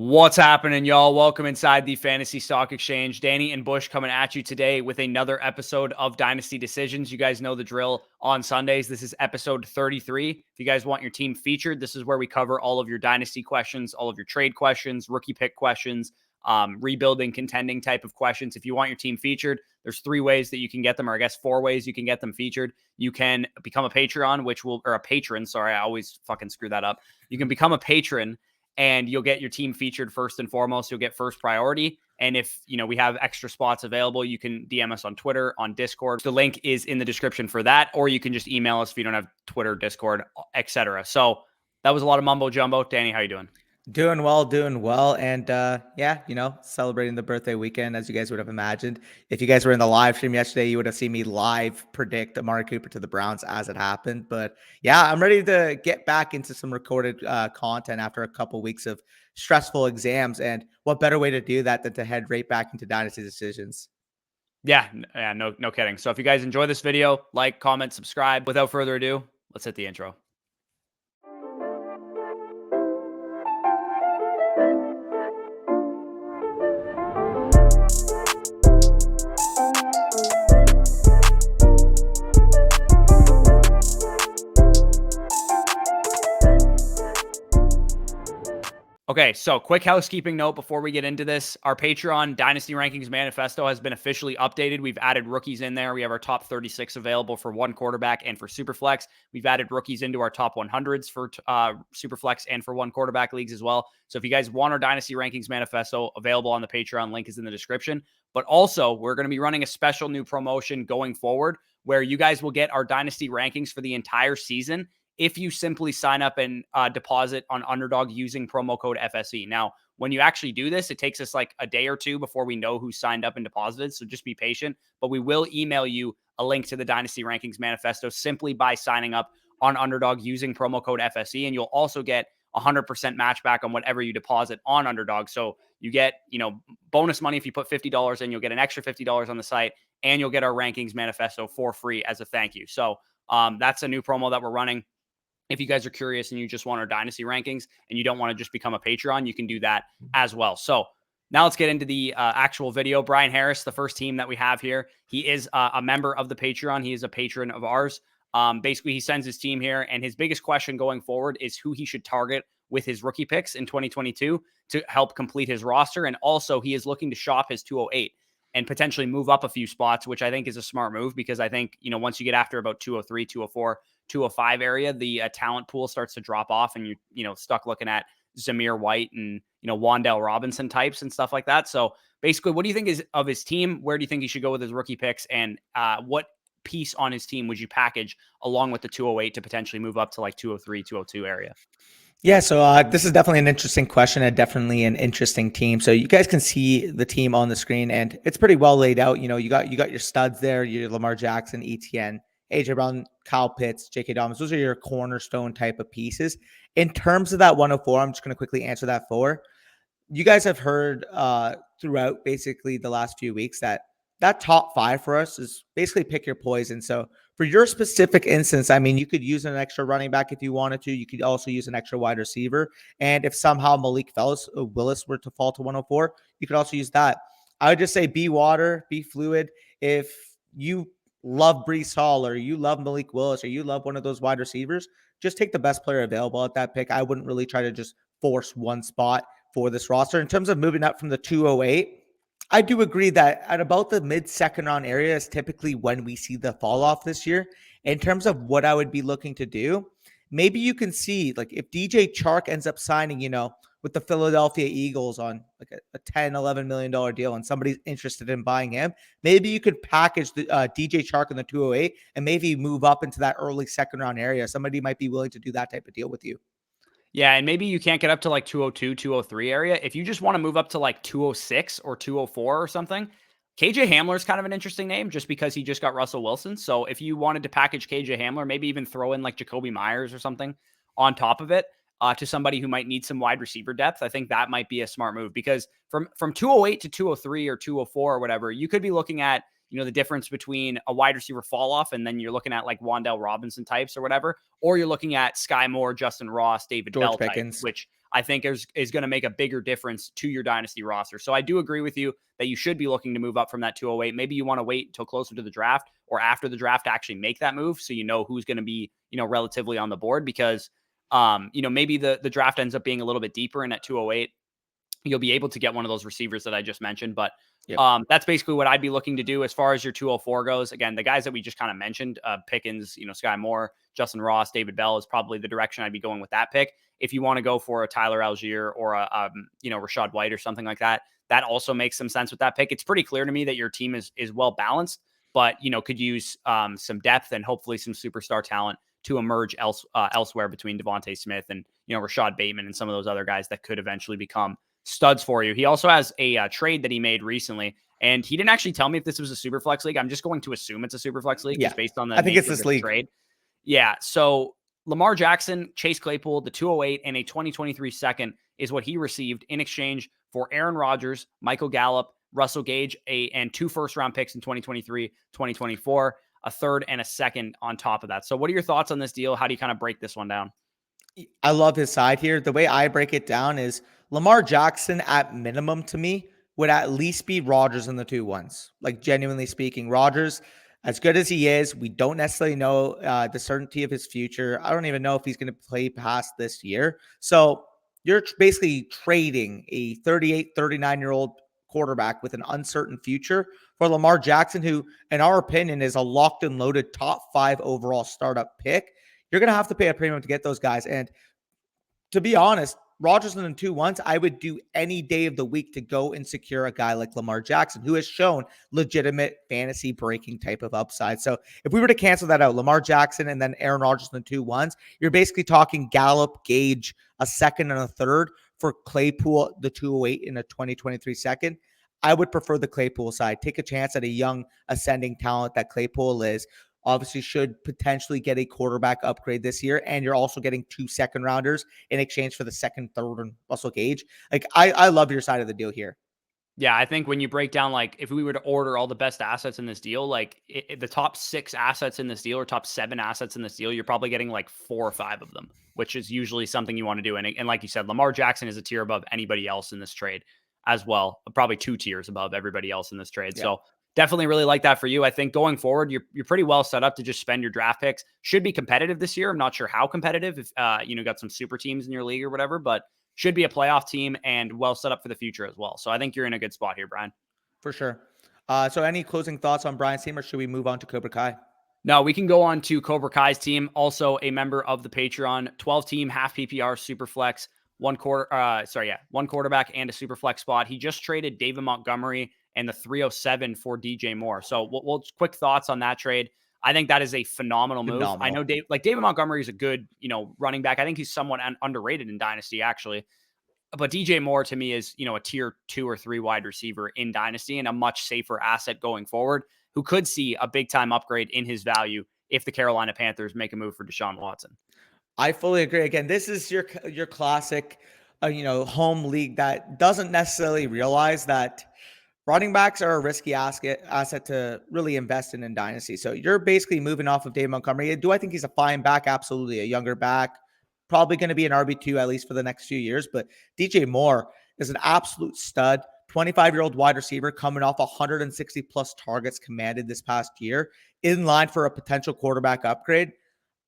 What's happening, y'all? Welcome inside the Fantasy Stock Exchange. Danny and Bush coming at you today with another episode of Dynasty Decisions. You guys know the drill on Sundays. This is episode 33. If you guys want your team featured, this is where we cover all of your Dynasty questions, all of your trade questions, rookie pick questions, rebuilding, contending type of questions. If you want your team featured, there's 3 ways that you can get them, or I guess 4 ways you can get them featured. You can become a Patreon, or a patron. Sorry, I always fucking screw that up. You can become a patron, and you'll get your team featured first and foremost. You'll get first priority. And if, we have extra spots available, you can DM us on Twitter, on Discord. The link is in the description for that, or you can just email us if you don't have Twitter, Discord, etc. So that was a lot of mumbo jumbo. Danny, how you doing? Doing well. And celebrating the birthday weekend, as you guys would have imagined. If you guys were in the live stream yesterday, you would have seen me live predict Amari Cooper to the Browns as it happened. But yeah, I'm ready to get back into some recorded content after a couple weeks of stressful exams. And what better way to do that than to head right back into Dynasty Decisions? Yeah, no kidding. So if you guys enjoy this video, like, comment, subscribe. Without further ado, let's hit the intro. Okay, so quick housekeeping note before we get into this. Our Patreon Dynasty Rankings Manifesto has been officially updated. We've added rookies in there. We have our top 36 available for one quarterback and for Superflex. We've added rookies into our top 100s for Superflex and for one quarterback leagues as well. So if you guys want our Dynasty Rankings Manifesto, available on the Patreon, link is in the description. But also, we're going to be running a special new promotion going forward where you guys will get our Dynasty Rankings for the entire season if you simply sign up and deposit on Underdog using promo code FSE. Now, when you actually do this, it takes us like a day or two before we know who signed up and deposited. So just be patient. But we will email you a link to the Dynasty Rankings Manifesto simply by signing up on Underdog using promo code FSE. And you'll also get 100% match back on whatever you deposit on Underdog. So you get, bonus money if you put $50 in, you'll get an extra $50 on the site, and you'll get our Rankings Manifesto for free as a thank you. So that's a new promo that we're running. If you guys are curious and you just want our Dynasty Rankings and you don't want to just become a Patreon, you can do that as well. So now let's get into the actual video. Bryan Harris, the first team that we have here, he is a member of the Patreon. He is a patron of ours. Basically, he sends his team here, and his biggest question going forward is who he should target with his rookie picks in 2022 to help complete his roster. And also, he is looking to shop his 208 and potentially move up a few spots, which I think is a smart move because I think, once you get after about 203, 204, 205 area, the talent pool starts to drop off, and you're stuck looking at Zamir White and Wan'Dale Robinson types and stuff like that. So basically, what do you think is of his team? Where do you think he should go with his rookie picks? And what piece on his team would you package along with the 208 to potentially move up to like 203, 202 area? Yeah, so this is definitely an interesting question and definitely an interesting team. So you guys can see the team on the screen, and it's pretty well laid out. You got your studs there, your Lamar Jackson, ETN, AJ Brown, Kyle Pitts, J.K. Dobbins. Those are your cornerstone type of pieces. In terms of that 104, I'm just going to quickly answer that for you guys. Have heard throughout basically the last few weeks that top 5 for us is basically pick your poison. So for your specific instance, I mean, you could use an extra running back if you wanted to. You could also use an extra wide receiver. And if somehow Malik Willis were to fall to 104, you could also use that. I would just say be water, be fluid. If you love Breece Hall or you love Malik Willis or you love one of those wide receivers, just take the best player available at that pick. I wouldn't really try to just force one spot for this roster. In terms of moving up from the 208, I do agree that at about the mid-second round area is typically when we see the fall off this year. In terms of what I would be looking to do, maybe you can see like if DJ Chark ends up signing, with the Philadelphia Eagles on like a $10, $11 million deal and somebody's interested in buying him, maybe you could package the DJ Chark in the 208 and maybe move up into that early second round area. Somebody might be willing to do that type of deal with you. Yeah, and maybe you can't get up to like 202, 203 area. If you just want to move up to like 206 or 204 or something, KJ Hamler is kind of an interesting name just because he just got Russell Wilson. So if you wanted to package KJ Hamler, maybe even throw in like Jacoby Myers or something on top of it to somebody who might need some wide receiver depth, I think that might be a smart move because from 208 to 203 or 204 or whatever, you could be looking at, the difference between a wide receiver fall off and then you're looking at like Wan'Dale Robinson types or whatever, or you're looking at Sky Moore, Justin Ross, David George Bell Pickens types, which I think is going to make a bigger difference to your dynasty roster. So I do agree with you that you should be looking to move up from that 208. Maybe you want to wait until closer to the draft or after the draft to actually make that move, so you know who's going to be, relatively on the board, because maybe the draft ends up being a little bit deeper, and at 208 you'll be able to get one of those receivers that I just mentioned. But Yep. that's basically what I'd be looking to do as far as your 204 goes. Again, the guys that we just kind of mentioned, Pickens, Sky Moore, Justin Ross, David Bell is probably the direction I'd be going with that pick. If you want to go for a Tyler Algier or a Rachaad White or something like that, that also makes some sense with that pick. It's pretty clear to me that your team is well balanced, but could use some depth and hopefully some superstar talent to emerge elsewhere between Devontae Smith and Rashad Bateman and some of those other guys that could eventually become studs for you. He also has a trade that he made recently, and he didn't actually tell me if this was a super flex league. I'm just going to assume it's a super flex league, just based on the I think it's this league trade. Yeah. So Lamar Jackson, Chase Claypool, the 208, and a 2023 second is what he received in exchange for Aaron Rodgers, Michael Gallup, Russell Gage, and 2 first-round picks in 2023, 2024, a third and a second on top of that. So what are your thoughts on this deal? How do you kind of break this one down? I love his side here. The way I break it down is Lamar Jackson at minimum to me would at least be Rodgers in the 2-1s. Like, genuinely speaking, Rodgers, as good as he is, we don't necessarily know the certainty of his future. I don't even know if he's going to play past this year. So you're basically trading a 38, 39-year-old quarterback with an uncertain future for Lamar Jackson, who, in our opinion, is a locked and loaded top 5 overall startup pick. You're going to have to pay a premium to get those guys. And to be honest, Rodgers in the 2-1s, I would do any day of the week to go and secure a guy like Lamar Jackson, who has shown legitimate fantasy breaking type of upside. So if we were to cancel that out, Lamar Jackson and then Aaron Rodgers in the 2-1s, you're basically talking Gallup, Gage, a second and a third for Claypool, the 208 in a 2023 second. I would prefer the Claypool side. Take a chance at a young ascending talent that Claypool is. Obviously should potentially get a quarterback upgrade this year. And you're also getting 2 second rounders in exchange for the second, third, and Russell Gage. Like, I love your side of the deal here. Yeah, I think when you break down, like, if we were to order all the best assets in this deal, like the top 6 assets in this deal or top 7 assets in this deal, you're probably getting like 4 or 5 of them, which is usually something you want to do. And like you said, Lamar Jackson is a tier above anybody else in this trade as well, probably 2 tiers above everybody else in this trade. Yeah. So definitely really like that for you. I think going forward, you're pretty well set up to just spend your draft picks. Should be competitive this year. I'm not sure how competitive, if got some super teams in your league or whatever, but should be a playoff team and well set up for the future as well. So I think you're in a good spot here, Brian. For sure. So any closing thoughts on Bryan's team, or should we move on to CobraKai? No, we can go on to CobraKai's team, also a member of the Patreon, 12-team, half PPR, super flex, one quarterback and a super flex spot. He just traded David Montgomery and the 307 for DJ Moore. So we'll quick thoughts on that trade. I think that is a phenomenal move. I know David Montgomery is a good, running back. I think he's somewhat underrated in Dynasty, actually. But DJ Moore to me is, a tier 2 or 3 wide receiver in Dynasty and a much safer asset going forward, who could see a big time upgrade in his value if the Carolina Panthers make a move for Deshaun Watson. I fully agree. Again, this is your classic, home league that doesn't necessarily realize that running backs are a risky asset to really invest in Dynasty. So you're basically moving off of David Montgomery. Do I think he's a fine back? Absolutely. A younger back, probably going to be an RB2 at least for the next few years. But DJ Moore is an absolute stud. 25-year-old wide receiver coming off 160 plus targets commanded this past year, in line for a potential quarterback upgrade.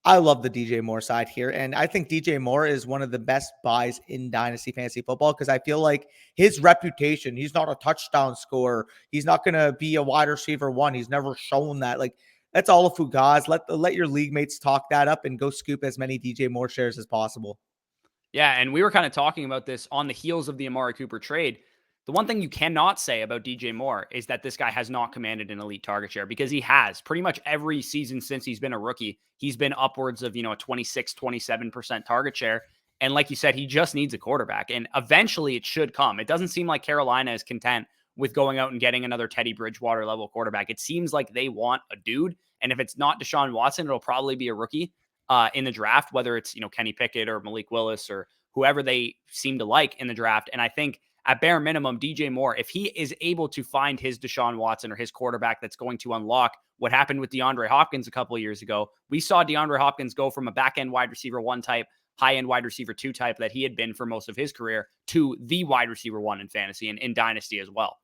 I love the DJ Moore side here. And I think DJ Moore is one of the best buys in Dynasty Fantasy Football, because I feel like his reputation, he's not a touchdown scorer. He's not going to be a wide receiver 1. He's never shown that. Like, that's all a fugaz. Let your league mates talk that up and go scoop as many DJ Moore shares as possible. Yeah, and we were kind of talking about this on the heels of the Amari Cooper trade. The one thing you cannot say about DJ Moore is that this guy has not commanded an elite target share, because he has. Pretty much every season since he's been a rookie, he's been upwards of, a 26, 27% target share. And like you said, he just needs a quarterback, and eventually it should come. It doesn't seem like Carolina is content with going out and getting another Teddy Bridgewater level quarterback. It seems like they want a dude. And if it's not Deshaun Watson, it'll probably be a rookie in the draft, whether it's, Kenny Pickett or Malik Willis or whoever they seem to like in the draft. And I think at bare minimum, DJ Moore, if he is able to find his Deshaun Watson or his quarterback that's going to unlock what happened with DeAndre Hopkins a couple of years ago, we saw DeAndre Hopkins go from a back-end wide receiver 1 type, high-end wide receiver 2 type that he had been for most of his career to the wide receiver 1 in fantasy and in Dynasty as well.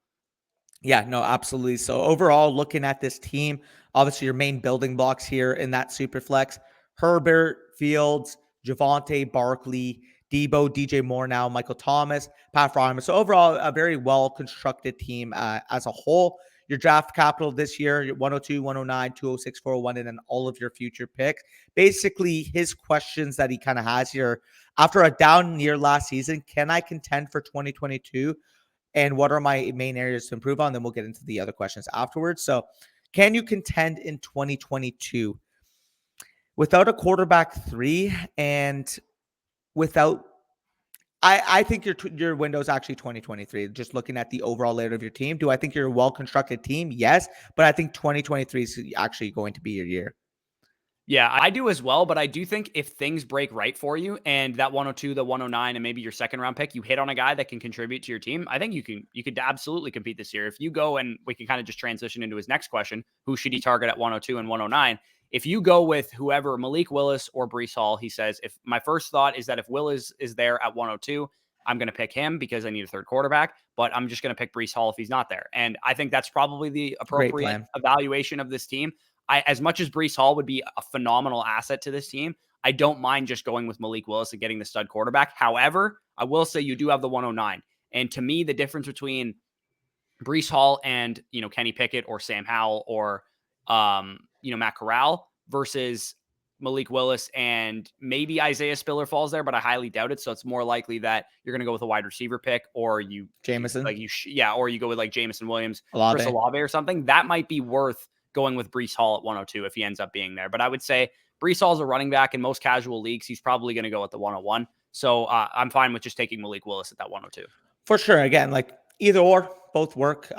Yeah, no, absolutely. So overall, looking at this team, obviously your main building blocks here in that super flex: Herbert, Fields, Javonte, Barkley, Debo, DJ Moore, now Michael Thomas, Pat Fryman. So overall, a very well constructed team as a whole. Your draft capital this year, your 102, 109, 206, 401, and then all of your future picks. Basically, his questions that he kind of has here: after a down year last season, can I contend for 2022? And what are my main areas to improve on? Then we'll get into the other questions afterwards. So, can you contend in 2022 without a quarterback 3 and without? I think your window is actually 2023. Just looking at the overall layout of your team, do I think you're a well constructed team? Yes, but I think 2023 is actually going to be your year. Yeah, I do as well, but I do think if things break right for you and that 102, the 109, and maybe your second round pick, you hit on a guy that can contribute to your team, I think you could absolutely compete this year. If you go, and we can kind of just transition into his next question, who should he target at 102 and 109? If you go with whoever, Malik Willis or Breece Hall, he says, if my first thought is that if Willis is there at 102, I'm going to pick him because I need a third quarterback, but I'm just going to pick Breece Hall if he's not there. And I think that's probably the appropriate evaluation of this team. As much as Breece Hall would be a phenomenal asset to this team, I don't mind just going with Malik Willis and getting the stud quarterback. However, I will say you do have the 109. And to me, the difference between Breece Hall and, Kenny Pickett or Sam Howell or, Matt Corral versus Malik Willis and maybe Isaiah Spiller falls there, but I highly doubt it. So it's more likely that you're going to go with a wide receiver pick or Jameson, or you go with like Jameson Williams, Olave. Chris Olave or something. That might be worth going with Breece Hall at 102 if he ends up being there. But I would say Breece Hall's a running back in most casual leagues. He's probably going to go at the 101. So I'm fine with just taking Malik Willis at that 102. For sure. Again, like either or, both work.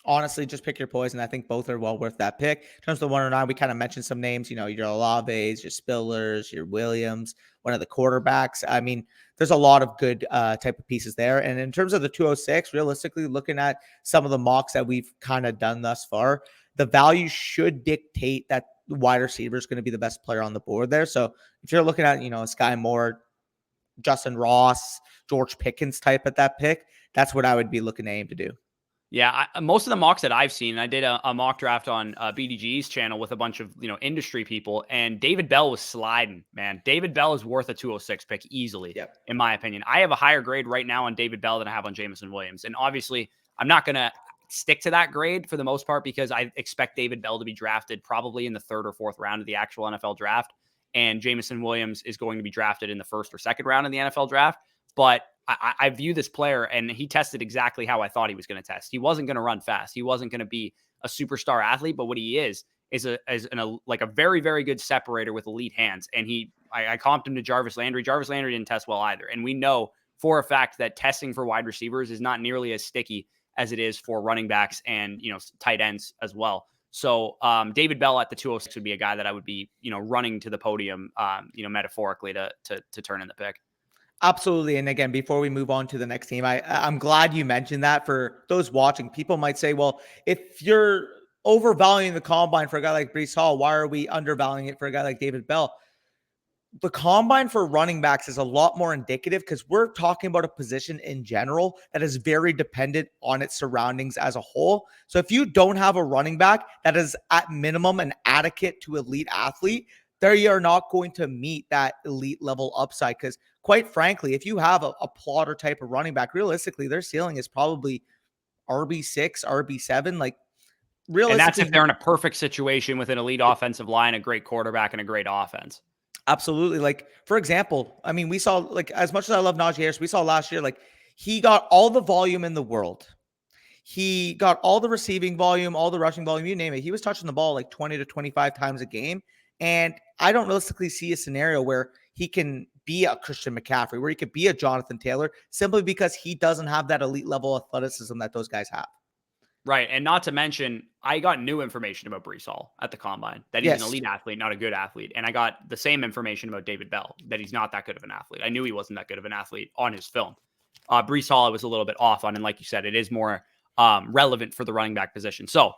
Honestly, just pick your poison. I think both are well worth that pick. In terms of the 109, we kind of mentioned some names, your Olaves, your Spillers, your Williams, one of the quarterbacks. I mean, there's a lot of good type of pieces there. And in terms of the 206, realistically, looking at some of the mocks that we've kind of done thus far, the value should dictate that the wide receiver is going to be the best player on the board there. So if you're looking at, Sky Moore, Justin Ross, George Pickens type at that pick, that's what I would be looking to aim to do. Yeah, most of the mocks that I've seen, I did a mock draft on BDG's channel with a bunch of industry people, and David Bell was sliding, man. David Bell is worth a 206 pick easily, in my opinion. I have a higher grade right now on David Bell than I have on Jameson Williams, and obviously I'm not going to stick to that grade for the most part because I expect David Bell to be drafted probably in the third or fourth round of the actual NFL draft, and Jameson Williams is going to be drafted in the first or second round in the NFL draft. But I view this player, and he tested exactly how I thought he was going to test. He wasn't going to run fast. He wasn't going to be a superstar athlete, but what he is a very, very good separator with elite hands. And I comped him to Jarvis Landry. Jarvis Landry didn't test well either. And we know for a fact that testing for wide receivers is not nearly as sticky as it is for running backs and, tight ends as well. So David Bell at the 206 would be a guy that I would be, running to the podium, metaphorically to turn in the pick. Absolutely. And again, before we move on to the next team, I'm glad you mentioned that. For those watching, people might say, well, if you're overvaluing the combine for a guy like Breece Hall, why are we undervaluing it for a guy like David Bell? The combine for running backs is a lot more indicative because we're talking about a position in general that is very dependent on its surroundings as a whole. So if you don't have a running back that is at minimum an adequate to elite athlete, they are not going to meet that elite level upside. Because quite frankly, if you have a plotter type of running back, realistically, their ceiling is probably RB6, RB7. Like realistically, and that's if they're in a perfect situation with an elite offensive line, a great quarterback, and a great offense. Absolutely. Like, for example, I mean, we saw, like, as much as I love Najee Harris, we saw last year, like, he got all the volume in the world. He got all the receiving volume, all the rushing volume, you name it. He was touching the ball like 20 to 25 times a game. And I don't realistically see a scenario where he can be a Christian McCaffrey, where he could be a Jonathan Taylor, simply because he doesn't have that elite level athleticism that those guys have. Right. And not to mention, I got new information about Breece Hall at the combine, that he's an elite athlete, not a good athlete. And I got the same information about David Bell, that he's not that good of an athlete. I knew he wasn't that good of an athlete on his film. Breece Hall, I was a little bit off on. And like you said, it is more relevant for the running back position. So,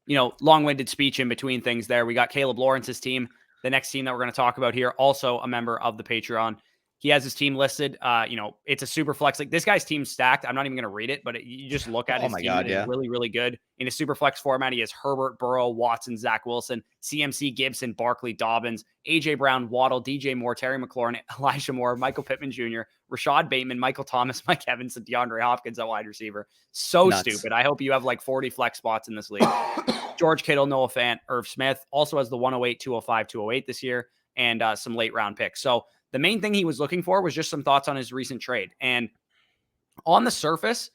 long-winded speech in between things there. We got Caleb Lawrence's team. The next team that we're going to talk about here, also a member of the Patreon. He has his team listed. It's a super flex. Like, this guy's team's stacked. I'm not even going to read it, but you just look at Oh his my team God, and it's yeah. really, really good. In a super flex format, he has Herbert, Burrow, Watson, Zach Wilson, CMC, Gibson, Barkley, Dobbins, AJ Brown, Waddle, DJ Moore, Terry McLaurin, Elijah Moore, Michael Pittman Jr., Rashad Bateman, Michael Thomas, Mike Evans, and DeAndre Hopkins at wide receiver. So Nuts. stupid. I hope you have like 40 flex spots in this league. George Kittle, Noah Fant, Irv Smith also has the 108, 205, 208 this year, and some late round picks. So the main thing he was looking for was just some thoughts on his recent trade. And on the surface,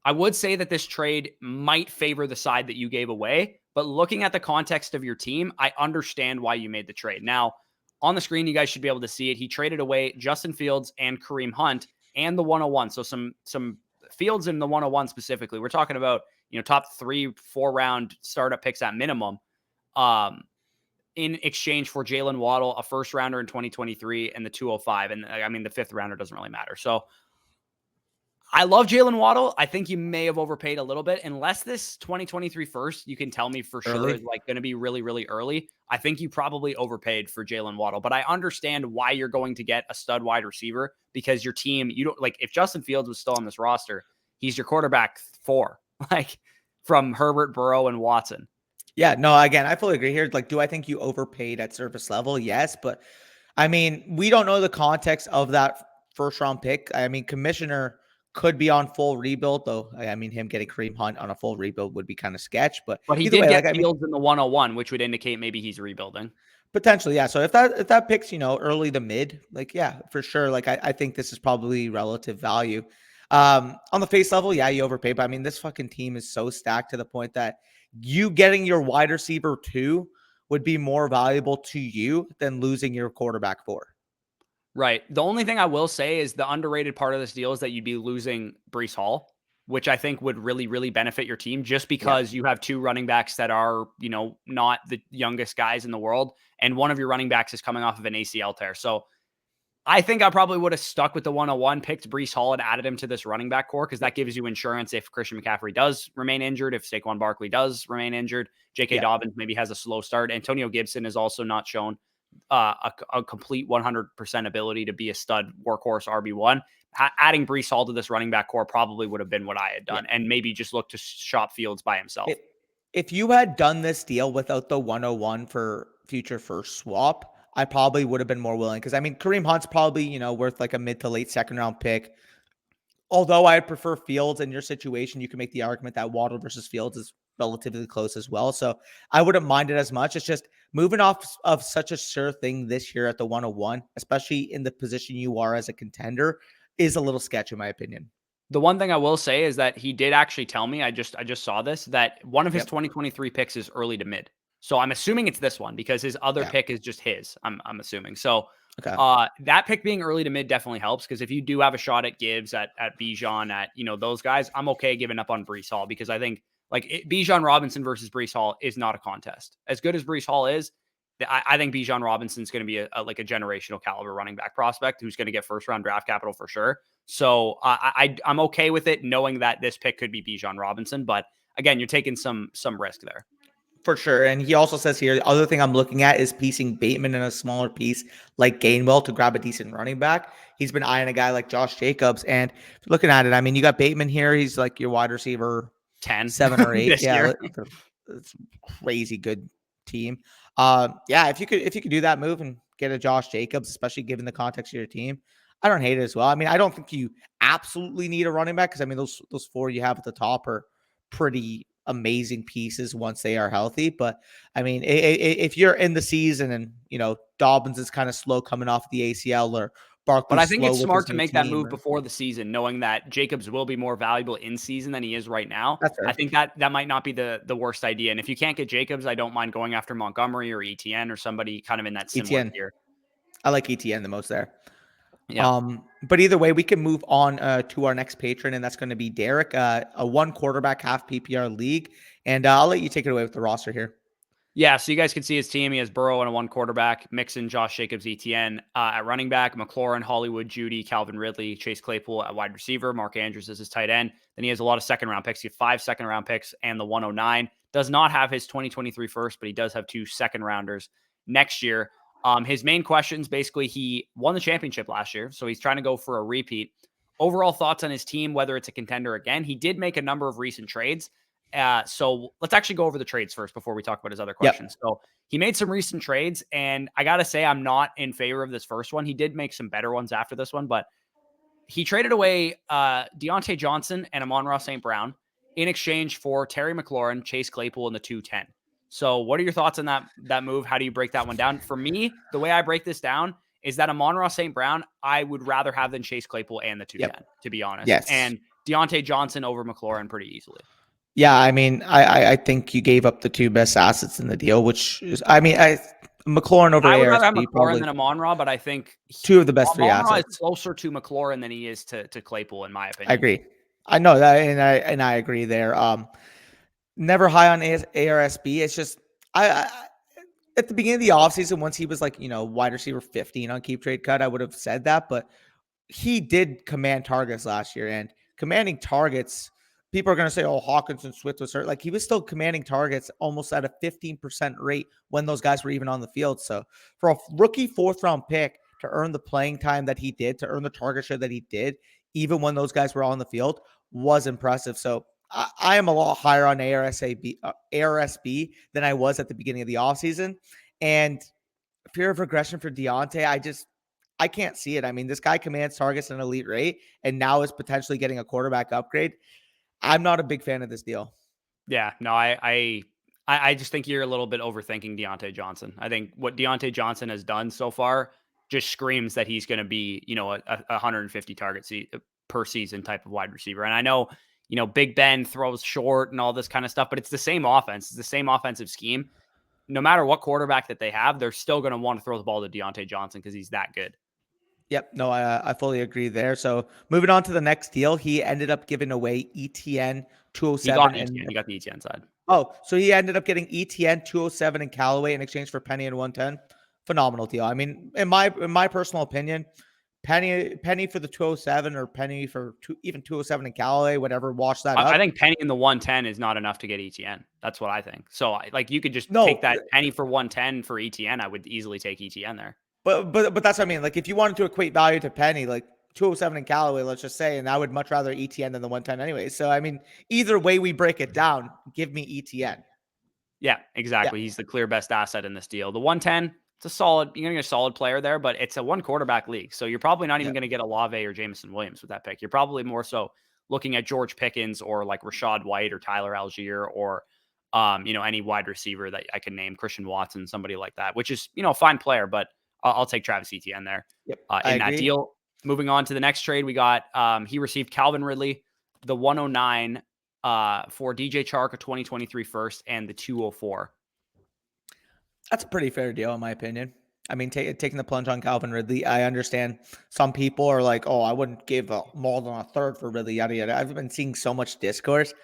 I would say that this trade might favor the side that you gave away. But looking at the context of your team, I understand why you made the trade. Now, on the screen, you guys should be able to see it. He traded away Justin Fields and Kareem Hunt and the 101. So some Fields in the 101 specifically. We're talking about, top 3-4 round startup picks at minimum. In exchange for Jalen Waddle, a first rounder in 2023, and the 205. And I mean, the fifth rounder doesn't really matter. So I love Jalen Waddle. I think you may have overpaid a little bit. Unless this 2023 first, you can tell me for sure, Early. is like going to be really, really early. I think you probably overpaid for Jalen Waddle, but I understand why you're going to get a stud wide receiver, because your team, you don't like, if Justin Fields was still on this roster, he's your quarterback 4, like from Herbert, Burrow, and Watson. Yeah, no, again, I fully agree here. Like, do I think you overpaid at surface level? Yes, but I mean, we don't know the context of that first round pick. I mean, Commissioner could be on full rebuild, though. I mean, him getting Kareem Hunt on a full rebuild would be kind of sketch. But But he either did way, get like, I mean, Fields in the 101, which would indicate maybe he's rebuilding. potentially, yeah. So if that picks, early to mid, like, yeah, for sure. Like, I think this is probably relative value. On the face level, yeah, you overpay. But I mean, this fucking team is so stacked to the point that you getting your wide receiver 2 would be more valuable to you than losing your quarterback 4. Right. The only thing I will say is the underrated part of this deal is that you'd be losing Breece Hall, which I think would really, really benefit your team, just Yeah. because you have 2 running backs that are, not the youngest guys in the world. And one of your running backs is coming off of an ACL tear. So I think I probably would have stuck with the 101, picked Breece Hall and added him to this running back core, because that gives you insurance if Christian McCaffrey does remain injured, if Saquon Barkley does remain injured, J.K. Yeah. Dobbins maybe has a slow start. Antonio Gibson is also not shown a complete 100% ability to be a stud workhorse RB1. Adding Breece Hall to this running back core probably would have been what I had done, and maybe just look to shop Fields by himself. If you had done this deal without the 101 for future first swap, I probably would have been more willing, because I mean, Kareem Hunt's probably, worth like a mid to late second round pick. Although I prefer Fields in your situation, you can make the argument that Waddle versus Fields is relatively close as well. So I wouldn't mind it as much. It's just moving off of such a sure thing this year at the 101, especially in the position you are as a contender, is a little sketch in my opinion. The one thing I will say is that he did actually tell me, I just saw this, that one of his Yep. 2023 picks is early to mid. So I'm assuming it's this one, because his other pick is just his. I'm assuming. So Okay. that pick being early to mid definitely helps, because if you do have a shot at Gibbs, at Bijan, at those guys, I'm okay giving up on Breece Hall, because I think Bijan Robinson versus Breece Hall is not a contest. As good as Breece Hall is, I think Bijan Robinson's going to be a generational caliber running back prospect who's going to get first round draft capital for sure. So I'm okay with it, knowing that this pick could be Bijan Robinson, but again, you're taking some risk there. For sure. And he also says here, the other thing I'm looking at is piecing Bateman in a smaller piece like Gainwell to grab a decent running back. He's been eyeing a guy like Josh Jacobs. And looking at it, I mean, you got Bateman here. He's like your wide receiver 10, 7 or 8. this year. It's crazy good team. If you could do that move and get a Josh Jacobs, especially given the context of your team, I don't hate it as well. I mean, I don't think you absolutely need a running back, because I mean, those 4 you have at the top are pretty amazing pieces once they are healthy. But I mean, if you're in the season and Dobbins is kind of slow coming off the ACL, or Barkley, but I think it's smart to make that move before the season, knowing that Jacobs will be more valuable in season than he is right now. That's fair. I think that might not be the worst idea. And if you can't get Jacobs, I don't mind going after Montgomery or ETN or somebody kind of in that similar tier. I like ETN the most there. Yeah. But either way, we can move on to our next patron, and that's going to be Derek, a 1 quarterback half PPR league. And I'll let you take it away with the roster here. Yeah, so you guys can see his team. He has Burrow and a 1 quarterback, Mixon, Josh Jacobs, ETN at running back, McLaurin, Hollywood, Judy, Calvin Ridley, Chase Claypool at wide receiver, Mark Andrews as his tight end. Then he has a lot of second-round picks. He has 5 second-round picks and the 109. Does not have his 2023 first, but he does have 2 second-rounders next year. His main questions, basically, he won the championship last year, so he's trying to go for a repeat. Overall thoughts on his team, whether it's a contender again. He did make a number of recent trades. So let's actually go over the trades first before we talk about his other questions. Yep. So he made some recent trades, and I got to say, I'm not in favor of this first one. He did make some better ones after this one, but he traded away Deontay Johnson and Amon-Ra St. Brown in exchange for Terry McLaurin, Chase Claypool, and the 210. So what are your thoughts on that move? How do you break that one down? For me, the way I break this down is that Amon-Ra St. Brown, I would rather have than Chase Claypool and the 210, to be honest. Yes. And Deontay Johnson over McLaurin pretty easily. Yeah, I mean, I think you gave up the two best assets in the deal, which is, I mean, McLaurin over I would rather have ARSB, McLaurin probably than Amon-Ra, but I think two of the best three Amon-Ra assets. is closer to McLaurin than he is to Claypool, in my opinion. I agree. I know that, and I agree there. Never high on ARSB. It's just I at the beginning of the offseason, once he was like, wide receiver 15 on Keep Trade Cut, I would have said that, but he did command targets last year, and commanding targets, people are going to say, oh, Hawkins and Swift was hurt. Like, he was still commanding targets almost at a 15% rate when those guys were even on the field. So for a rookie 4th-round pick to earn the playing time that he did, to earn the target share that he did, even when those guys were on the field, was impressive. So I am a lot higher on ARSB than I was at the beginning of the offseason. And fear of regression for Deontay, I can't see it. I mean, this guy commands targets at an elite rate and now is potentially getting a quarterback upgrade. I'm not a big fan of this deal. Yeah, no, I just think you're a little bit overthinking Deontay Johnson. I think what Deontay Johnson has done so far just screams that he's going to be, a 150 target per season type of wide receiver. And I know, Big Ben throws short and all this kind of stuff, but it's the same offense. It's the same offensive scheme. No matter what quarterback that they have, they're still going to want to throw the ball to Deontay Johnson because he's that good. Yep. No, I fully agree there. So moving on to the next deal, he ended up giving away ETN 207. He got the ETN side. Oh, so he ended up getting ETN 207 and Callaway in exchange for Penny and 110. Phenomenal deal. I mean, in my personal opinion, Penny for the 207 or Penny for even 207 and Callaway, whatever, wash that up. I think Penny in the 110 is not enough to get ETN. That's what I think. So you could just take that Penny for 110 for ETN. I would easily take ETN there. But that's what I mean. Like, if you wanted to equate value to Penny, like 207 and Callaway, let's just say, and I would much rather ETN than the 110 anyway. So, I mean, either way we break it down, give me ETN. Yeah, exactly. Yeah. He's the clear best asset in this deal. The 110, you're going to get a solid player there, but it's a one quarterback league. So you're probably not even going to get Olave or Jameson Williams with that pick. You're probably more so looking at George Pickens or like Rashad White or Tyler Algier or, any wide receiver that I can name, Christian Watson, somebody like that, which is, a fine player, but I'll take Travis Etienne there. Yep, in that deal. Moving on to the next trade, we got he received Calvin Ridley, the 109 for DJ Chark, a 2023 first, and the 204. That's a pretty fair deal, in my opinion. I mean, taking the plunge on Calvin Ridley, I understand some people are like, oh, I wouldn't give more than a third for Ridley, yada, yada. I've been seeing so much discourse.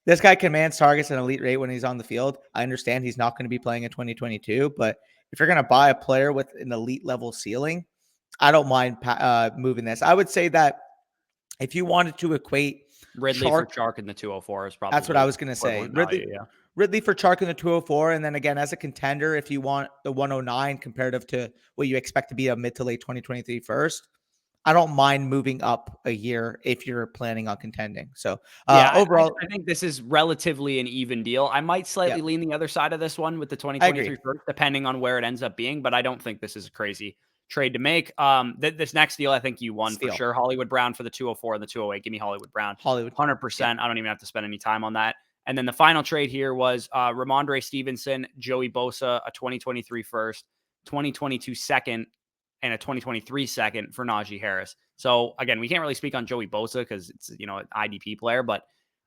This guy commands targets at an elite rate when he's on the field. I understand he's not going to be playing in 2022, but if you're going to buy a player with an elite level ceiling, I don't mind moving this. I would say that if you wanted to equate Ridley for Chark in the 204 is probably. That's what I was going to say. Ridley for Chark in the 204. And then again, as a contender, if you want the 109 comparative to what you expect to be a mid to late 2023 first, I don't mind moving up a year if you're planning on contending. So overall, I think this is relatively an even deal. I might slightly lean the other side of this one with the 2023 first, depending on where it ends up being, but I don't think this is a crazy trade to make. This next deal, I think you won for sure. Hollywood Brown for the 204 and the 208. Give me Hollywood Brown. 100%. I don't even have to spend any time on that. And then the final trade here was Ramondre Stevenson, Joey Bosa, a 2023 first, 2022 second, and a 2023 second for Najee Harris. So again, we can't really speak on Joey Bosa because it's, an IDP player, but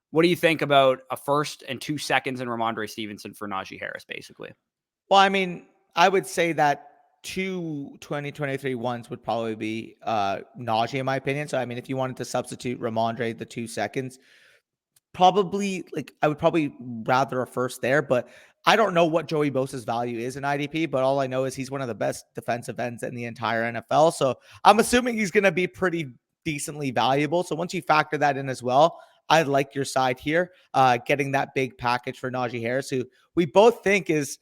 what do you think about a first and 2 seconds in Ramondre Stevenson for Najee Harris, basically? Well, I mean, I would say that 2 2023 ones would probably be Najee, in my opinion. So, I mean, if you wanted to substitute Ramondre, the 2 seconds, I would probably rather a first there, but I don't know what Joey Bosa's value is in IDP, but all I know is he's one of the best defensive ends in the entire NFL. So I'm assuming he's going to be pretty decently valuable. So once you factor that in as well, I like your side here, getting that big package for Najee Harris, who we both think is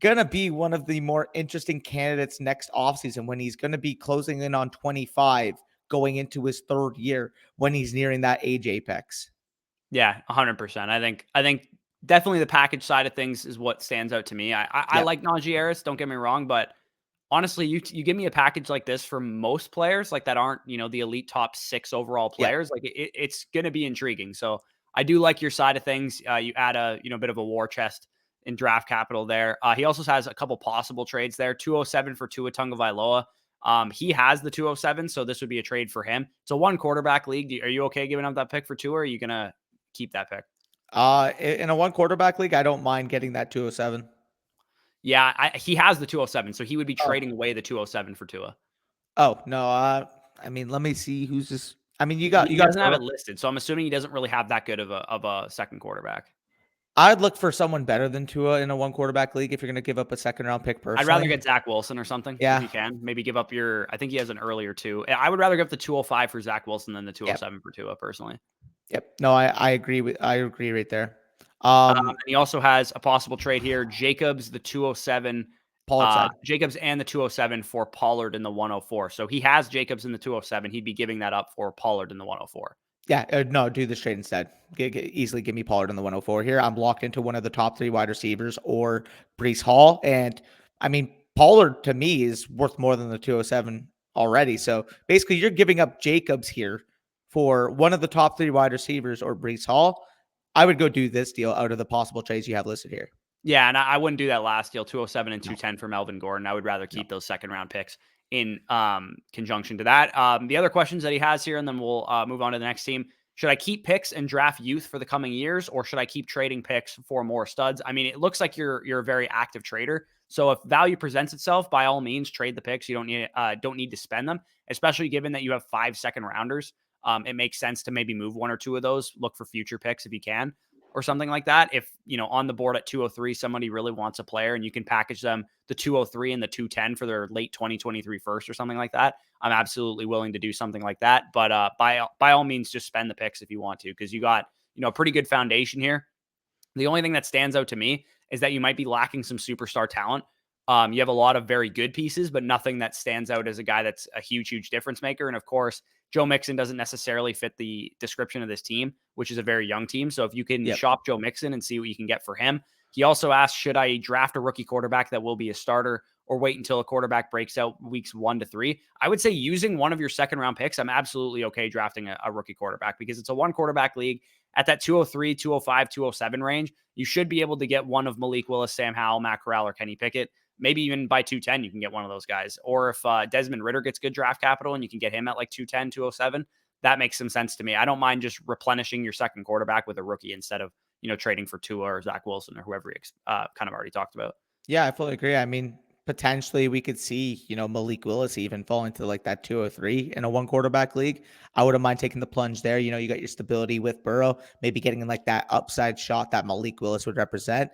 going to be one of the more interesting candidates next offseason when he's going to be closing in on 25, going into his third year when he's nearing that age apex. Yeah, 100%. I think definitely the package side of things is what stands out to me. I Yep. like Najee Harris, don't get me wrong, but honestly, you give me a package like this for most players, like that aren't, the elite top 6 overall Yep. players, like it's going to be intriguing. So I do like your side of things. You add a, bit of a war chest in draft capital there. He also has a couple possible trades there. 207 for Tua Tagovailoa. He has the 207, so this would be a trade for him. So one quarterback league. Are you okay giving up that pick for Tua? Or are you going to keep that pick? In a one quarterback league, I don't mind getting that 207. Yeah, he has the 207, so he would be Oh, trading away the 207 for Tua. oh no. I mean, let me see who's this. I mean, you He got doesn't have Burrow. it listed, so I'm assuming he doesn't really have that good of a second quarterback. I'd look for someone better than Tua in a one quarterback league if you're going to give up a second round pick I'd rather personally. get Zach Wilson or something if Yeah. you can. Maybe give up I think he has an earlier two. I would rather give up the 205 for Zach Wilson than the 207 for Tua personally. Yep. No, I agree right there. And he also has a possible trade here. Jacobs, the 207. Pollard side. Jacobs and the 207 for Pollard in the 104. So he has Jacobs in the 207. He'd be giving that up for Pollard in the 104. Yeah, no, do this trade instead. Easily give me Pollard in the 104 here. I'm locked into one of the top 3 wide receivers or Breece Hall. And I mean, Pollard to me is worth more than the 207 already. So basically, you're giving up Jacobs here for one of the top 3 wide receivers or Breece Hall. I would go do this deal out of the possible trades you have listed here. Yeah, and I wouldn't do that last deal, 207 and 210 for Melvin Gordon. I would rather keep those second round picks in conjunction to that. The other questions that he has here, and then we'll move on to the next team. Should I keep picks and draft youth for the coming years, or should I keep trading picks for more studs? I mean, it looks like you're a very active trader. So if value presents itself, by all means, trade the picks. You don't need to spend them, especially given that you have 5 second rounders. It makes sense to maybe move 1 or 2 of those, look for future picks if you can, or something like that. If, on the board at 203, somebody really wants a player and you can package them the 203 and the 210 for their late 2023 first or something like that, I'm absolutely willing to do something like that. But by all means, just spend the picks if you want to, because you got, a pretty good foundation here. The only thing that stands out to me is that you might be lacking some superstar talent. You have a lot of very good pieces, but nothing that stands out as a guy that's a huge difference maker. And of course, Joe Mixon doesn't necessarily fit the description of this team, which is a very young team. So if you can shop Joe Mixon and see what you can get for him. He also asked, should I draft a rookie quarterback that will be a starter or wait until a quarterback breaks out weeks 1 to 3? I would say using one of your second round picks, I'm absolutely okay drafting a rookie quarterback because it's a one quarterback league at that 203, 205, 207 range. You should be able to get one of Malik Willis, Sam Howell, Matt Corral, or Kenny Pickett. Maybe even by 210, you can get one of those guys. Or if Desmond Ridder gets good draft capital and you can get him at like 210, 207, that makes some sense to me. I don't mind just replenishing your second quarterback with a rookie instead of, trading for Tua or Zach Wilson or whoever you kind of already talked about. Yeah, I fully agree. I mean, potentially we could see, Malik Willis even fall into like that 203 in a one quarterback league. I wouldn't mind taking the plunge there. You got your stability with Burrow, maybe getting in like that upside shot that Malik Willis would represent.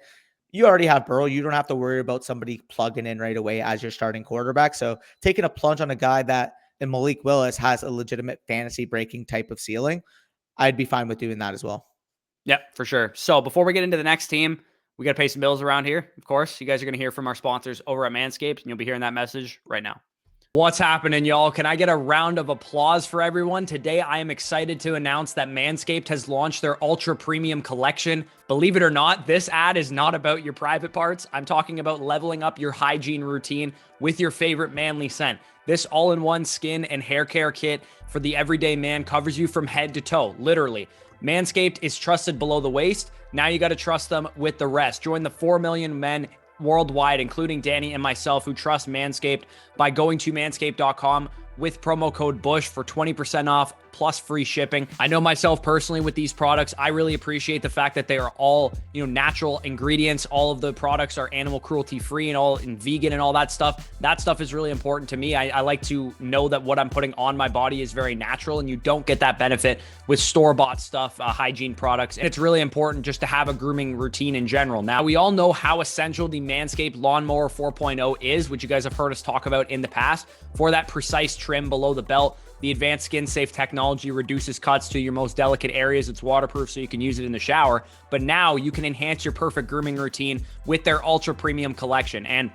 You already have Burrow. You don't have to worry about somebody plugging in right away as your starting quarterback. So taking a plunge on a guy that in Malik Willis has a legitimate fantasy breaking type of ceiling, I'd be fine with doing that as well. Yep, for sure. So before we get into the next team, we got to pay some bills around here. Of course, you guys are going to hear from our sponsors over at Manscaped, and you'll be hearing that message right now. What's happening, y'all? Can I get a round of applause for everyone? Today, I am excited to announce that Manscaped has launched their Ultra Premium Collection. Believe it or not, this ad is not about your private parts. I'm talking about leveling up your hygiene routine with your favorite manly scent. This all-in-one skin and hair care kit for the everyday man covers you from head to toe, literally. Manscaped is trusted below the waist. Now you got to trust them with the rest. Join the 4 million men worldwide, including Danny and myself, who trust Manscaped by going to manscaped.com with promo code BUSH for 20% off plus free shipping. I know myself personally with these products, I really appreciate the fact that they are all, natural ingredients. All of the products are animal cruelty free and vegan and all that stuff. That stuff is really important to me. I like to know that what I'm putting on my body is very natural, and you don't get that benefit with store-bought stuff, hygiene products. And it's really important just to have a grooming routine in general. Now, we all know how essential the Manscaped Lawnmower 4.0 is, which you guys have heard us talk about in the past, for that precise trim below the belt. The advanced skin safe technology reduces cuts to your most delicate areas. It's waterproof, so you can use it in the shower. But now you can enhance your perfect grooming routine with their ultra premium collection. And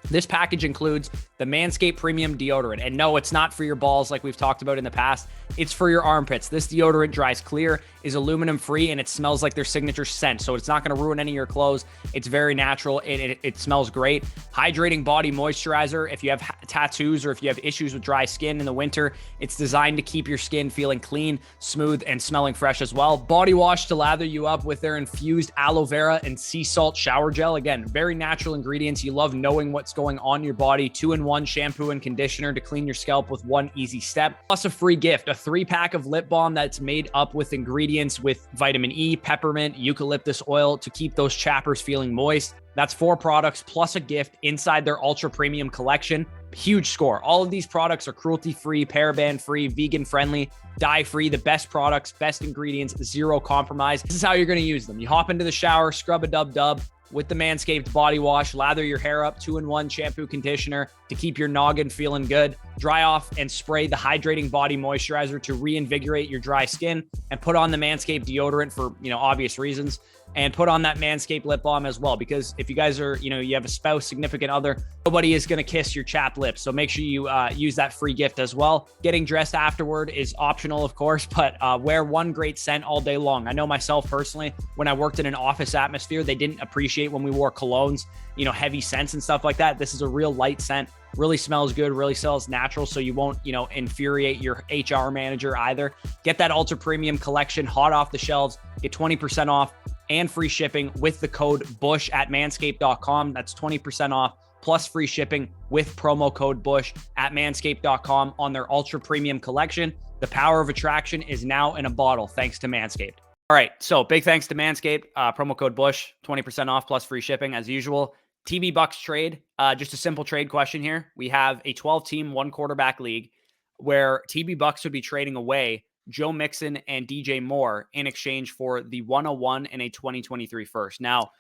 this package includes the Manscaped Premium Deodorant. And no, it's not for your balls like we've talked about in the past. It's for your armpits. This deodorant dries clear, is aluminum free, and it smells like their signature scent. So it's not going to ruin any of your clothes. It's very natural. It smells great. Hydrating body moisturizer. If you have tattoos or if you have issues with dry skin in the winter, it's designed to keep your skin feeling clean, smooth, and smelling fresh as well. Body wash to lather you up with their infused aloe vera and sea salt shower gel. Again, very natural ingredients. You love knowing what's going on your body. 2-in-1 shampoo and conditioner to clean your scalp with one easy step. Plus a free gift, a 3-pack of lip balm that's made up with ingredients with vitamin E, peppermint, eucalyptus oil to keep those chappers feeling moist. That's 4 products plus a gift inside their ultra premium collection. Huge score. All of these products are cruelty-free, paraben-free, vegan-friendly, dye-free, the best products, best ingredients, zero compromise. This is how you're going to use them. You hop into the shower, scrub a dub-dub with the Manscaped body wash, lather your hair up, 2-in-1 shampoo conditioner to keep your noggin feeling good, dry off and spray the hydrating body moisturizer to reinvigorate your dry skin, and put on the Manscaped deodorant for, obvious reasons, and put on that Manscaped lip balm as well, because if you guys are, you have a spouse, significant other, nobody is going to kiss your chapped lips. So make sure you use that free gift as well. Getting dressed afterward is optional, of course, but wear one great scent all day long. I know myself personally, when I worked in an office atmosphere, they didn't appreciate when we wore colognes, heavy scents and stuff like that. This is a real light scent. Really smells good, really smells natural, so you won't, infuriate your HR manager either. Get that ultra premium collection hot off the shelves. Get 20% off and free shipping with the code BUSH at manscaped.com. That's 20% off plus free shipping with promo code BUSH at manscaped.com on their ultra premium collection. The power of attraction is now in a bottle thanks to Manscaped. All right, so big thanks to Manscaped. Promo code BUSH, 20% off plus free shipping as usual. TV Bucs trade, just a simple trade question here. We have a 12-team, 1-quarterback league where TB Bucs would be trading away Joe Mixon and DJ Moore in exchange for the 101 and a 2023 first. Now,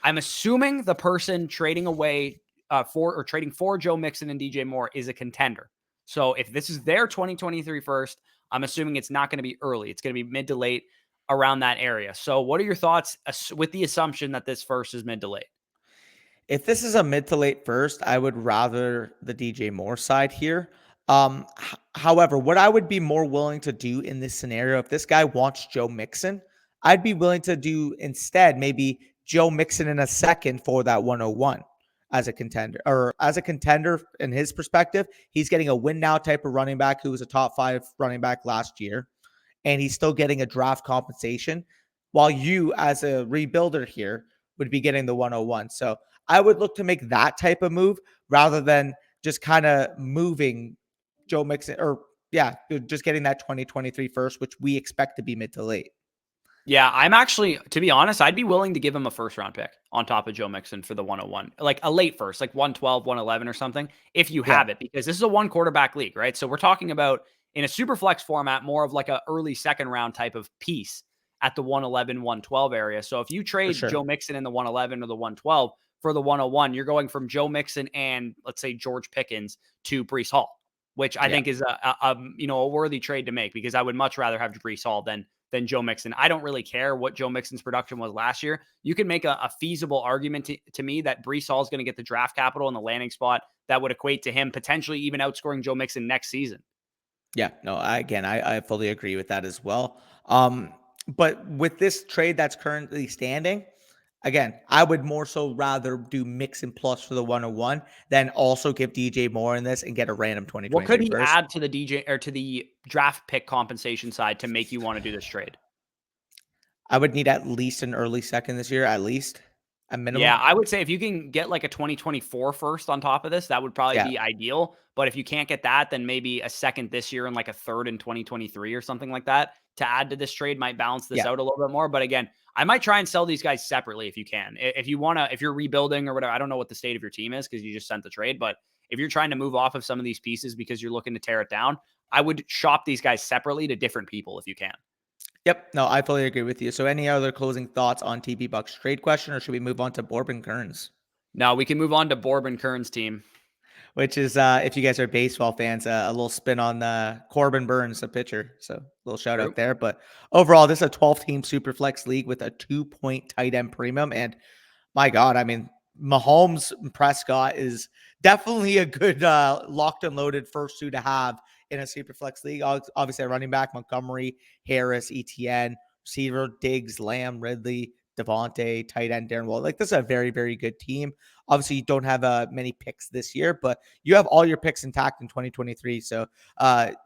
I'm assuming the person trading away trading for Joe Mixon and DJ Moore is a contender. So if this is their 2023 first, I'm assuming it's not going to be early. It's going to be mid to late around that area. So what are your thoughts with the assumption that this first is mid to late? If this is a mid to late first, I would rather the DJ Moore side here. However, what I would be more willing to do in this scenario, if this guy wants Joe Mixon, I'd be willing to do instead maybe Joe Mixon in a second for that 101 as a contender, or as a contender in his perspective. He's getting a win now type of running back who was a top 5 running back last year, and he's still getting a draft compensation, while you as a rebuilder here would be getting the 101. So I would look to make that type of move rather than just kind of moving Joe Mixon, or just getting that 2023 first, which we expect to be mid to late. Yeah, I'm actually, to be honest, I'd be willing to give him a first round pick on top of Joe Mixon for the 101, like a late first, like 112, 111 or something, if you have it, because this is a 1-quarterback league, right? So we're talking about in a super flex format, more of like a early second round type of piece at the 111, 112 area. So if you trade Joe Mixon in the 111 or the 112 for the 101, you're going from Joe Mixon and let's say George Pickens to Breece Hall, which I think is a worthy trade to make, because I would much rather have Breece Hall than Joe Mixon. I don't really care what Joe Mixon's production was last year. You can make a feasible argument to me that Breece Hall is going to get the draft capital and the landing spot that would equate to him potentially even outscoring Joe Mixon next season. Yeah, no, I fully agree with that as well. But with this trade that's currently standing, again, I would more so rather do Mixon plus for the 101 than also give DJ Moore in this and get a random 2023 What could he first. add to the DJ or to the draft pick compensation side to make you want to do this trade? I would need at least an early second this year, at least a minimum. Yeah, I would say if you can get like a 2024 first on top of this, that would probably be ideal. But if you can't get that, then maybe a second this year and like a third in 2023 or something like that to add to this trade might balance this out a little bit more. But again, I might try and sell these guys separately if you can. If you want to, if you're rebuilding or whatever, I don't know what the state of your team is because you just sent the trade. But if you're trying to move off of some of these pieces because you're looking to tear it down, I would shop these guys separately to different people if you can. Yep. No, I fully agree with you. So any other closing thoughts on TB Bucs trade question, or should we move on to Borbin Kearns? No, we can move on to Borbin Kearns' team. which is if you guys are baseball fans, a little spin on Corbin Burns, a pitcher. So a little shout True. out there. But overall, this is a 12-team super flex league with a 2-point tight end premium. And my God, I mean, Mahomes and Prescott is definitely a good locked and loaded first two to have in a super flex league. Obviously, a running back, Montgomery, Harris, ETN, receiver, Diggs, Lamb, Ridley, Devontae, tight end, Darren Waller. Like, this is a very, very good team. Obviously, you don't have many picks this year, but you have all your picks intact in 2023. So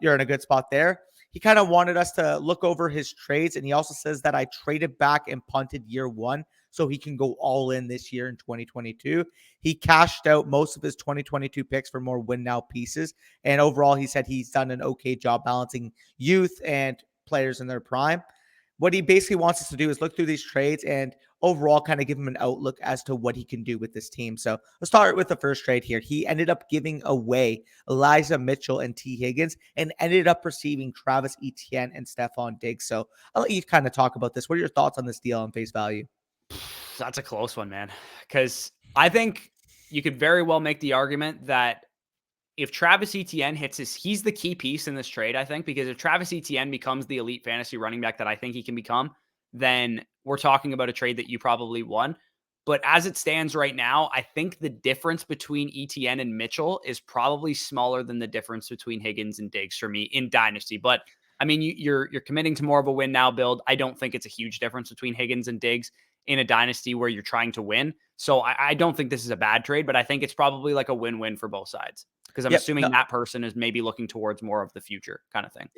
you're in a good spot there. He kind of wanted us to look over his trades, and he also says that I traded back and punted year one so he can go all in this year in 2022. He cashed out most of his 2022 picks for more win now pieces. And overall, he said he's done an okay job balancing youth and players in their prime. What he basically wants us to do is look through these trades and overall kind of give him an outlook as to what he can do with this team. So let's start with the first trade here. He ended up giving away Elijah Mitchell and T. Higgins and ended up receiving Travis Etienne and Stephon Diggs. So I'll let you kind of talk about this. What are your thoughts on this deal on face value? That's a close one, man. Because I think you could very well make the argument that if Travis Etienne he's the key piece in this trade, I think, because if Travis Etienne becomes the elite fantasy running back that I think he can become, then we're talking about a trade that you probably won. But as it stands right now, I think the difference between Etienne and Mitchell is probably smaller than the difference between Higgins and Diggs for me in Dynasty. But I mean, you're committing to more of a win now build. I don't think it's a huge difference between Higgins and Diggs in a Dynasty where you're trying to win. So I don't think this is a bad trade, but I think it's probably like a win-win for both sides because I'm Yep. assuming that person is maybe looking towards more of the future kind of thing.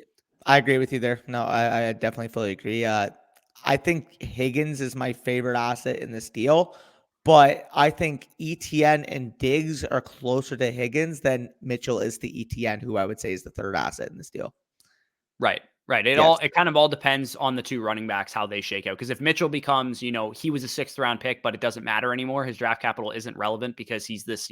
I agree with you there. No, I definitely fully agree. I think Higgins is my favorite asset in this deal, but I think ETN and Diggs are closer to Higgins than Mitchell is to ETN, who I would say is the third asset in this deal. Right. Yes. It kind of all depends on the two running backs, how they shake out. Because if Mitchell becomes, he was a 6th-round pick, but it doesn't matter anymore. His draft capital isn't relevant because he's this,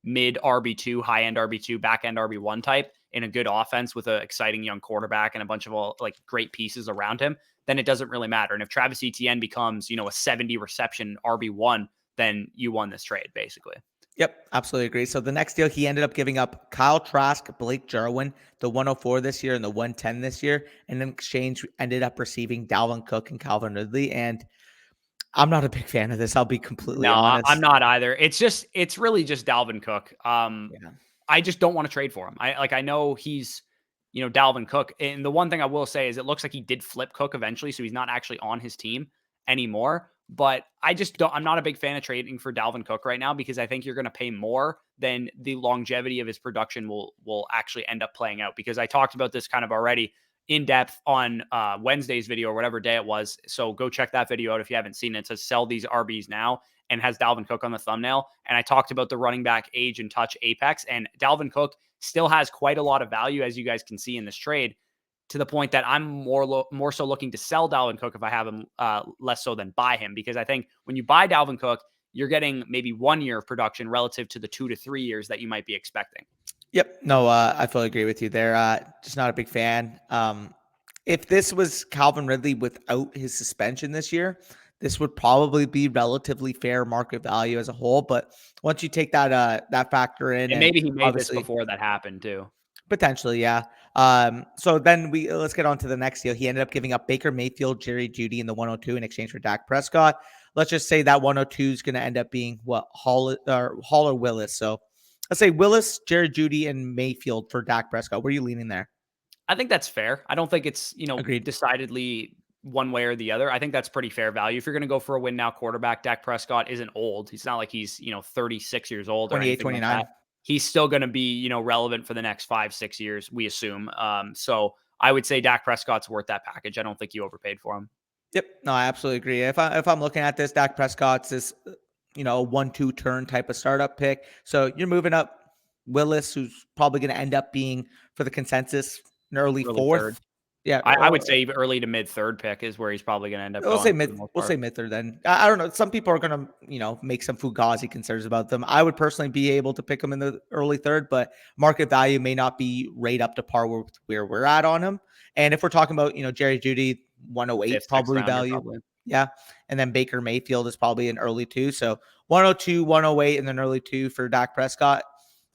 mid RB2, high end RB2, back end RB1 type in a good offense with an exciting young quarterback and a bunch of great pieces around him, then it doesn't really matter. And if Travis Etienne becomes, a 70 reception RB1, then you won this trade basically. Yep, absolutely agree. So the next deal, he ended up giving up Kyle Trask, Blake Jarwin, the 104 this year and the 110 this year. And in exchange, ended up receiving Dalvin Cook and Calvin Ridley. And I'm not a big fan of this. I'll be completely No, honest. I'm not either. It's really just Dalvin Cook. Yeah. I just don't want to trade for him. I know he's, Dalvin Cook. And the one thing I will say is it looks like he did flip Cook eventually. So he's not actually on his team anymore. But I'm not a big fan of trading for Dalvin Cook right now because I think you're going to pay more than the longevity of his production will actually end up playing out. Because I talked about this kind of already in depth on Wednesday's video or whatever day it was. So go check that video out if you haven't seen it. It says sell these RBs now and has Dalvin Cook on the thumbnail. And I talked about the running back age and touch apex, and Dalvin Cook still has quite a lot of value, as you guys can see in this trade, to the point that I'm more so looking to sell Dalvin Cook if I have him, less so than buy him, because I think when you buy Dalvin Cook, you're getting maybe 1 year of production relative to the 2 to 3 years that you might be expecting. Yep. No, I fully agree with you there. Just not a big fan. If this was Calvin Ridley without his suspension this year, this would probably be relatively fair market value as a whole. But once you take that factor in, And maybe he made this before that happened too. Potentially, yeah. So then let's get on to the next deal. He ended up giving up Baker Mayfield, Jerry Jeudy in the 102 in exchange for Dak Prescott. Let's just say that 102 is going to end up being Hall or Willis. So let's say Willis, Jerry Jeudy, and Mayfield for Dak Prescott. Where are you leaning there? I think that's fair. I don't think it's, Agreed. decidedly one way or the other. I think that's pretty fair value. If you're going to go for a win now quarterback, Dak Prescott isn't old. He's not like he's, 36 years old or 28, anything 29. like that. He's still going to be, relevant for the next 5-6 years, we assume. So I would say Dak Prescott's worth that package. I don't think you overpaid for him. Yep. No, I absolutely agree. If I'm looking at this, Dak Prescott's is, a 1-2 turn type of startup pick. So you're moving up Willis, who's probably going to end up being, for the consensus, an early fourth. Third. Yeah, I would say early to mid third pick is where he's probably going to end up. We'll say mid third then. I don't know. Some people are going to, make some Fugazi concerns about them. I would personally be able to pick him in the early third, but market value may not be right up to par with where we're at on him. And if we're talking about, Jerry Jeudy, 108 probably value. Probably. Yeah. And then Baker Mayfield is probably an early 2. So 102, 108, and then early 2 for Dak Prescott.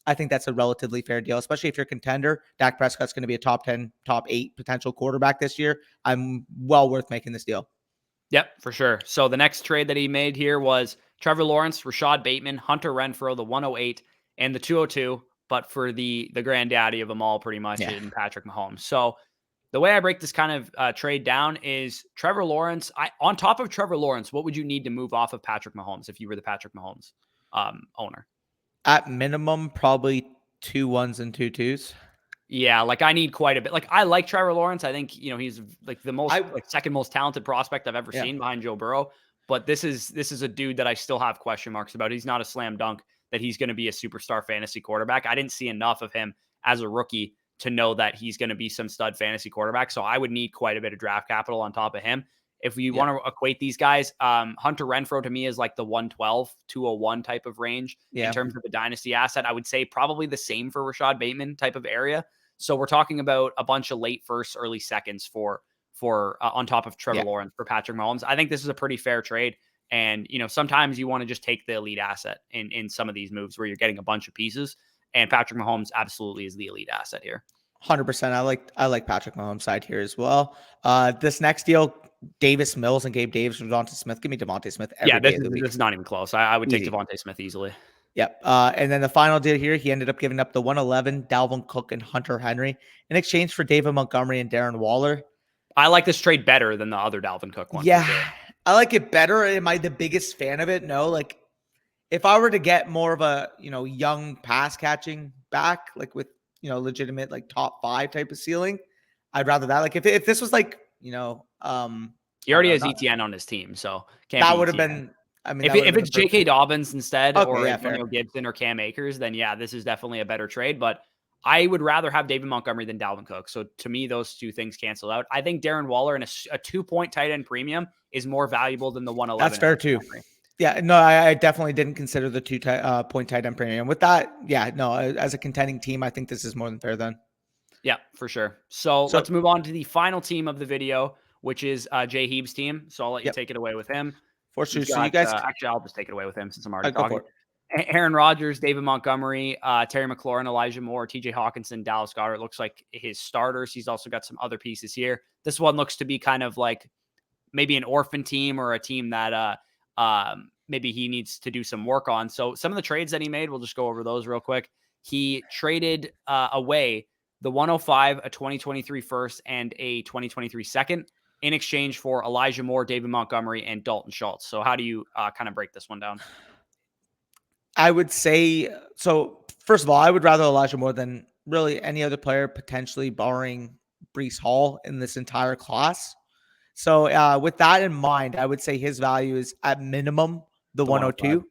I think that's a relatively fair deal, especially if you're a contender. Dak Prescott's going to be a top 10, top 8 potential quarterback this year. I'm well worth making this deal. Yep, for sure. So the next trade that he made here was Trevor Lawrence, Rashad Bateman, Hunter Renfrow, the 108 and the 202, but for the granddaddy of them all, pretty much, Yeah. in Patrick Mahomes. So the way I break this kind of trade down is Trevor Lawrence. On top of Trevor Lawrence, what would you need to move off of Patrick Mahomes if you were the Patrick Mahomes owner? At minimum, probably 2 1s and 2 2s. Yeah, like I need quite a bit. Like I like Trevor Lawrence. I think, he's like the most I second most talented prospect I've ever Yeah. seen behind Joe Burrow. But this is a dude that I still have question marks about. He's not a slam dunk that he's going to be a superstar fantasy quarterback. I didn't see enough of him as a rookie to know that he's going to be some stud fantasy quarterback. So I would need quite a bit of draft capital on top of him. If we want to equate these guys, Hunter Renfrow to me is like the 112, 201 type of range in terms of the dynasty asset. I would say probably the same for Rashad Bateman type of area. So we're talking about a bunch of late firsts, early seconds for on top of Trevor Lawrence for Patrick Mahomes. I think this is a pretty fair trade. And, sometimes you want to just take the elite asset in some of these moves where you're getting a bunch of pieces. And Patrick Mahomes absolutely is the elite asset here. 100%. I like Patrick Mahomes' side here as well. This next deal, Davis Mills and Gabe Davis from Devontae Smith. Give me Devontae Smith every day of the week. This is not even close. I would take Easy. Devontae Smith easily. Yep. And then the final deal here, he ended up giving up the 111, Dalvin Cook and Hunter Henry in exchange for David Montgomery and Darren Waller. I like this trade better than the other Dalvin Cook one. Yeah, sure. I like it better. Am I the biggest fan of it? No. Like, if I were to get more of a, young pass catching back, like with, legitimate, like top 5 type of ceiling, I'd rather that. Like, if this was like, he already has ETN on his team, so that would have been. I mean, if it's J.K. Dobbins instead, or Antonio Gibson or Cam Akers, then this is definitely a better trade. But I would rather have David Montgomery than Dalvin Cook. So to me, those two things cancel out. I think Darren Waller and a 2-point tight end premium is more valuable than the 111. That's fair too. Yeah, no, I definitely didn't consider the 2-point tight end premium. With that, as a contending team, I think this is more than fair then. Yeah, for sure. So let's move on to the final team of the video, which is JHeebs Team. So I'll let you take it away with him. For sure. So you guys, actually, I'll just take it away with him since I'm already talking. Aaron Rodgers, David Montgomery, Terry McLaurin, Elijah Moore, TJ Hawkinson, Dallas Goedert looks like his starters. He's also got some other pieces here. This one looks to be kind of like maybe an orphan team or a team that maybe he needs to do some work on. So some of the trades that he made, we'll just go over those real quick. He traded away the 105, a 2023 first, and a 2023 second in exchange for Elijah Moore, David Montgomery, and Dalton Schultz. So how do you kind of break this one down? I would say, so first of all, I would rather Elijah Moore than really any other player, potentially barring Breece Hall in this entire class. So with that in mind, I would say his value is at minimum the 102.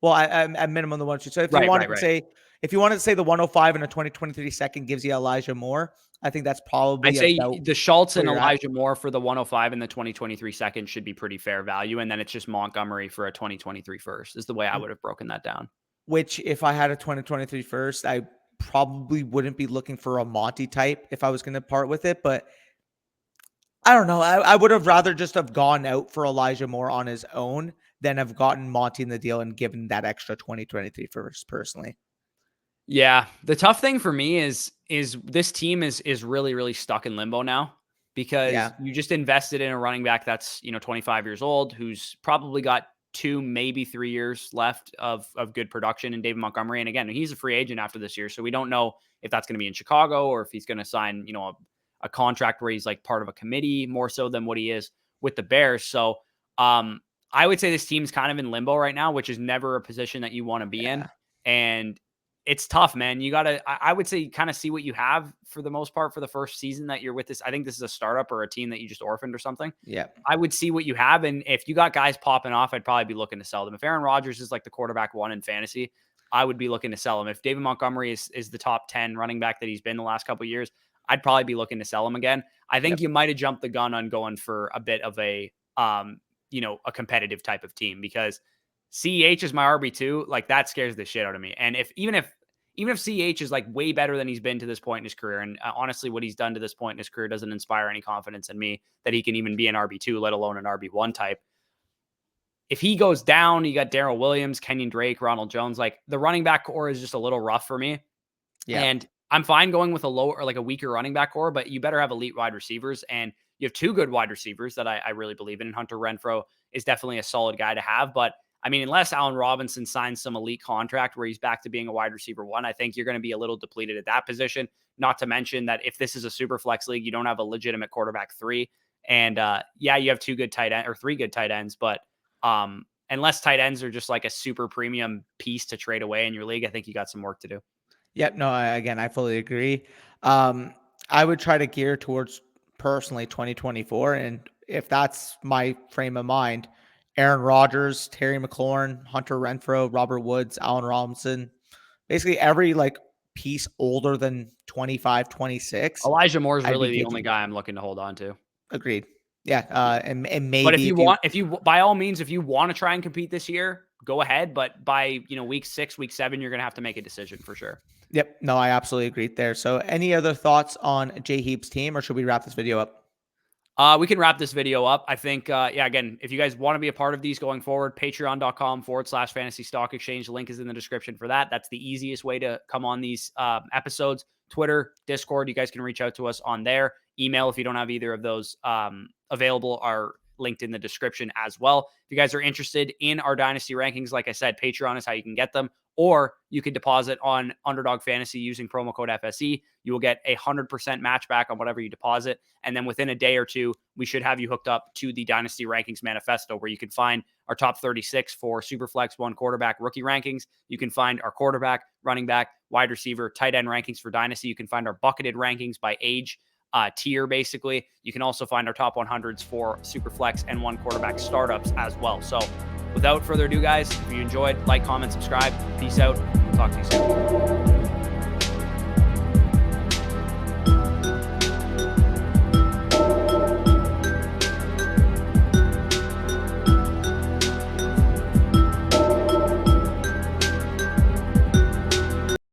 Well, at minimum the 102. So if you wanted to say, if you wanted to say the 105 and a 2023 second gives you Elijah Moore, I think that's probably. I'd say the Schultz and Elijah Moore for the 105 and the 2023 second should be pretty fair value. And then it's just Montgomery for a 2023 first is the way I would have broken that down. Which if I had a 2023 first, I probably wouldn't be looking for a Monty type if I was going to part with it. But I don't know. I would have rather just have gone out for Elijah Moore on his own than have gotten Monty in the deal and given that extra 2023 first personally. Yeah. The tough thing for me is this team is really, really stuck in limbo now because you just invested in a running back that's, 25 years old, who's probably got 2, maybe 3 years left of good production in David Montgomery. And again, he's a free agent after this year. So we don't know if that's going to be in Chicago or if he's going to sign, a contract where he's like part of a committee more so than what he is with the Bears. So I would say this team's kind of in limbo right now, which is never a position that you want to be in. And it's tough, man. You got to, I would say, kind of see what you have for the most part for the first season that you're with this. I think this is a startup or a team that you just orphaned or something. Yeah. I would see what you have. And if you got guys popping off, I'd probably be looking to sell them. If Aaron Rodgers is like the quarterback 1 in fantasy, I would be looking to sell him. If David Montgomery is the top 10 running back that he's been the last couple of years, I'd probably be looking to sell him again. I think you might have jumped the gun on going for a bit of a, a competitive type of team because CEH is my RB2. Like that scares the shit out of me. And even if CEH is like way better than he's been to this point in his career, and honestly, what he's done to this point in his career doesn't inspire any confidence in me that he can even be an RB2, let alone an RB1 type. if he goes down, you got Darrell Williams, Kenyon Drake, Ronald Jones. Like the running back core is just a little rough for me. Yeah. And I'm fine going with a lower or like a weaker running back core, but you better have elite wide receivers. And you have two good wide receivers that I really believe in. And Hunter Renfrow is definitely a solid guy to have. But I mean, unless Allen Robinson signs some elite contract where he's back to being a wide receiver one, I think you're going to be a little depleted at that position. Not to mention that if this is a super flex league, you don't have a legitimate quarterback three. And yeah, you have two good tight end or three good tight ends, but unless tight ends are just like a super premium piece to trade away in your league, I think you got some work to do. Yep. No, again, I fully agree. I would try to gear towards personally 2024. And if that's my frame of mind, Aaron Rodgers, Terry McLaurin, Hunter Renfrow, Robert Woods, Allen Robinson, basically every like piece older than 25, 26. Elijah Moore is I'd be really the only taking. guy I'm looking to hold on to. Agreed. Yeah. And maybe But if you by all means, if you want to try and compete this year, go ahead. But by week 6, week 7, you're gonna have to make a decision for sure. Yep. No, I absolutely agree there. So any other thoughts on JHeebs Team, or should we wrap this video up? We can wrap this video up. I think, yeah, again, if you guys want to be a part of these going forward, patreon.com/fantasy stock exchange. Link is in the description for that. That's the easiest way to come on these episodes. Twitter, Discord, you guys can reach out to us on there. Email, if you don't have either of those available, are linked in the description as well. If you guys are interested in our Dynasty rankings, like I said, Patreon is how you can get them. Or you could deposit on Underdog Fantasy using promo code FSE. You will get 100% match back on whatever you deposit. And then within a day or two, we should have you hooked up to the Dynasty Rankings Manifesto, where you can find our top 36 for Superflex one quarterback rookie rankings. You can find our quarterback, running back, wide receiver, tight end rankings for Dynasty. You can find our bucketed rankings by age tier, basically. You can also find our top 100s for Superflex and one quarterback startups as well. So without further ado, guys, if you enjoyed, like, comment, subscribe. Peace out. We'll talk to you soon.